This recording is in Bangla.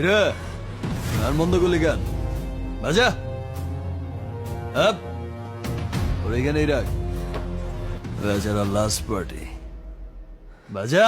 কিরে গান বন্ধ করলি কেন? বাজা আপ ওর এখানেই রাখ, বেচারা লাস্ট পার্টি। বাজা।